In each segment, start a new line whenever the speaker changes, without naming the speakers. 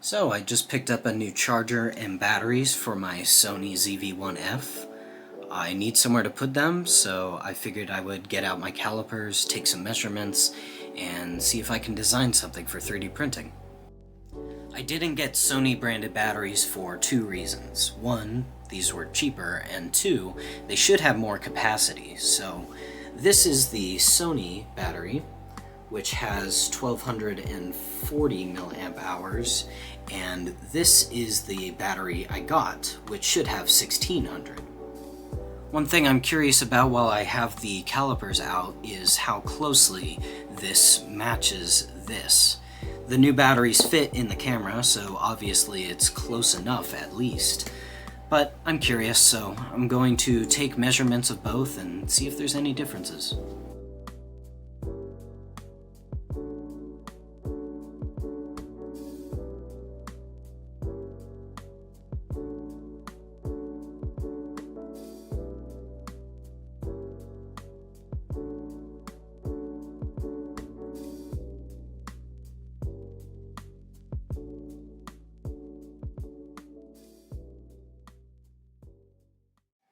So I just picked up a new charger and batteries for my Sony ZV-1F. I need somewhere to put them, so I figured I would get out my calipers, take some measurements, and see if I can design something for 3D printing. I didn't get Sony branded batteries for two reasons. One, these were cheaper, and two, they should have more capacity. So this is the Sony battery, which has 1240 milliamp hours, and this is the battery I got, which should have 1600. One thing I'm curious about while I have the calipers out is how closely this matches this. The new batteries fit in the camera, so obviously it's close enough at least. But I'm curious, so I'm going to take measurements of both and see if there's any differences.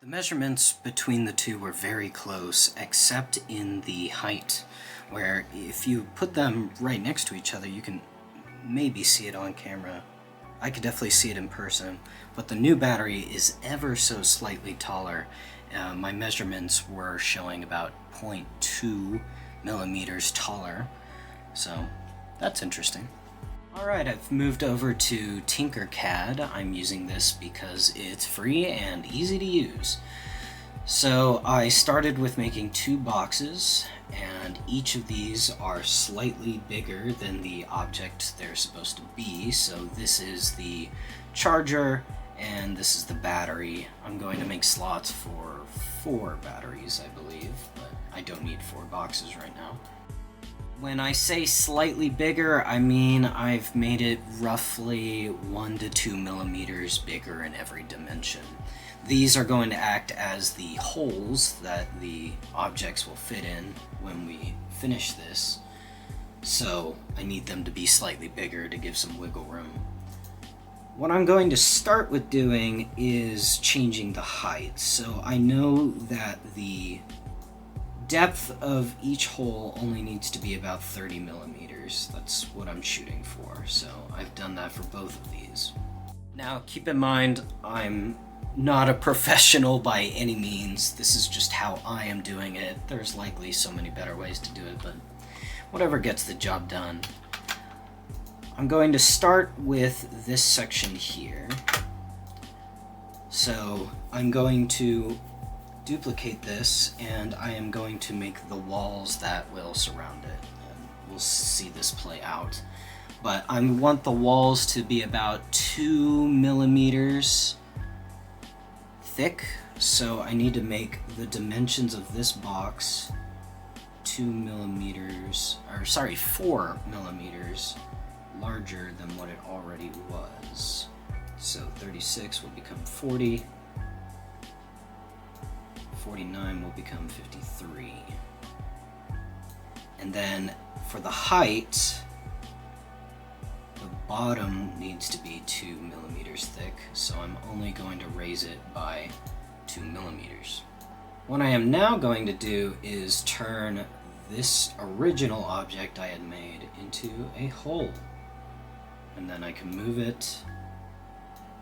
The measurements between the two were very close, except in the height, where if you put them right next to each other, you can maybe see it on camera. I could definitely see it in person, but the new battery is ever so slightly taller. My measurements were showing about 0.2 millimeters taller, so that's interesting. Alright, I've moved over to Tinkercad. I'm using this because it's free and easy to use. So I started with making two boxes, and each of these are slightly bigger than the object they're supposed to be. So this is the charger, and this is the battery. I'm going to make slots for 4 batteries, I believe, but I don't need 4 boxes right now. When I say slightly bigger, I mean I've made it roughly 1 to 2 millimeters bigger in every dimension. These are going to act as the holes that the objects will fit in when we finish this, so I need them to be slightly bigger to give some wiggle room. What I'm going to start with doing is changing the height. So I know that the depth of each hole only needs to be about 30 millimeters. That's what I'm shooting for, so I've done that for both of these. Now keep in mind, I'm not a professional by any means. This is just how I am doing it. There's likely so many better ways to do it, but whatever gets the job done. I'm going to start with this section here. So I'm going to duplicate this, and I am going to make the walls that will surround it, and we'll see this play out. But I want the walls to be about 2 millimeters thick, so I need to make the dimensions of this box 4 millimeters larger than what it already was. So 36 will become 40. 49 will become 53. And then for the height, the bottom needs to be 2 millimeters thick, so I'm only going to raise it by 2 millimeters. What I am now going to do is turn this original object I had made into a hole. And then I can move it.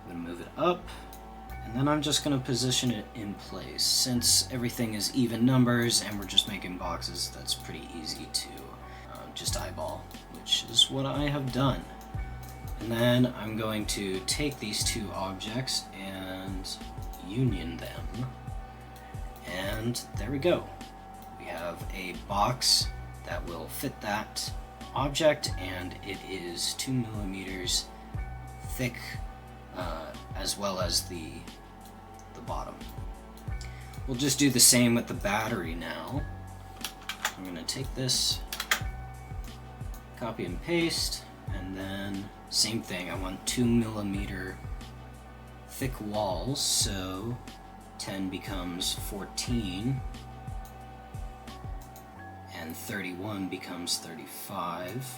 I'm going to move it up. And then I'm just going to position it in place. Since everything is even numbers and we're just making boxes, that's pretty easy to just eyeball, which is what I have done. And then I'm going to take these two objects and union them. And there we go. We have a box that will fit that object, and it is 2 millimeters thick, as well as the bottom. We'll just do the same with the battery now. I'm going to take this, copy and paste, and then same thing. I want 2 millimeter thick walls, so 10 becomes 14, and 31 becomes 35,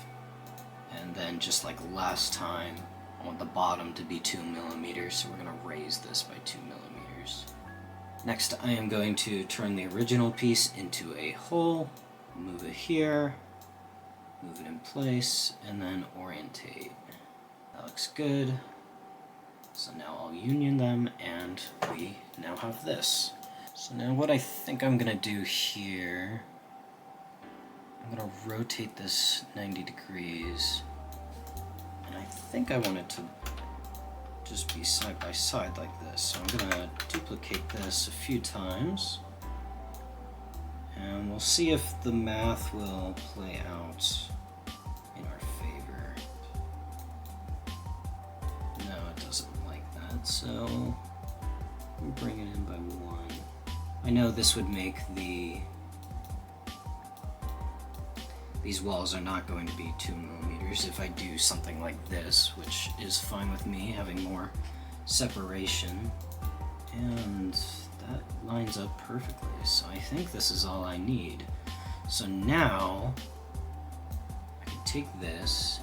and then just like last time, I want the bottom to be 2 millimeters, so we're going to raise this by 2 millimeters. Next, I am going to turn the original piece into a hole, move it here, move it in place, and then orientate. That looks good. So now I'll union them, and we now have this. So now what I think I'm gonna do here, I'm gonna rotate this 90 degrees, and I think I want it to just be side by side like this. So I'm gonna duplicate this a few times, and we'll see if the math will play out in our favor. No, it doesn't like that, so we bring it in by 1. I know this would make these walls are not going to be 2 millimeters if I do something like this, which is fine with me, having more separation, and that lines up perfectly. So I think this is all I need. So now I can take this,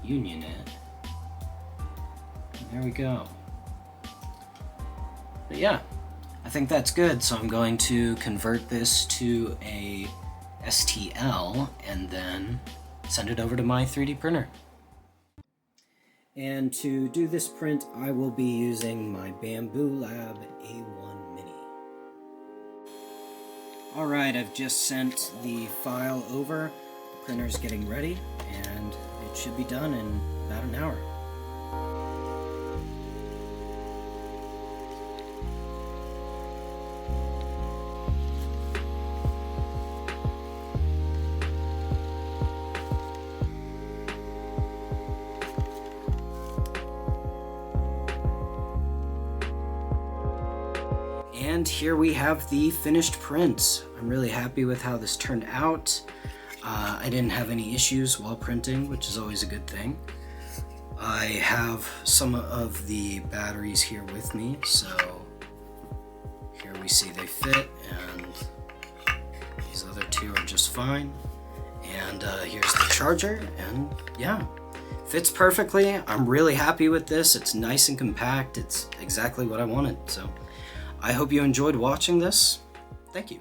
union it, and there we go. But yeah, I think that's good, so I'm going to convert this to a STL and then send it over to my 3D printer. And to do this print, I will be using my Bamboo Lab A1 Mini. Alright, I've just sent the file over. The printer's getting ready, and it should be done in about an hour. And here we have the finished print. I'm really happy with how this turned out. I didn't have any issues while printing, which is always a good thing. I have some of the batteries here with me, so here we see they fit, and these other two are just fine. And here's the charger, and yeah, fits perfectly. I'm really happy with this. It's nice and compact. It's exactly what I wanted. So I hope you enjoyed watching this. Thank you.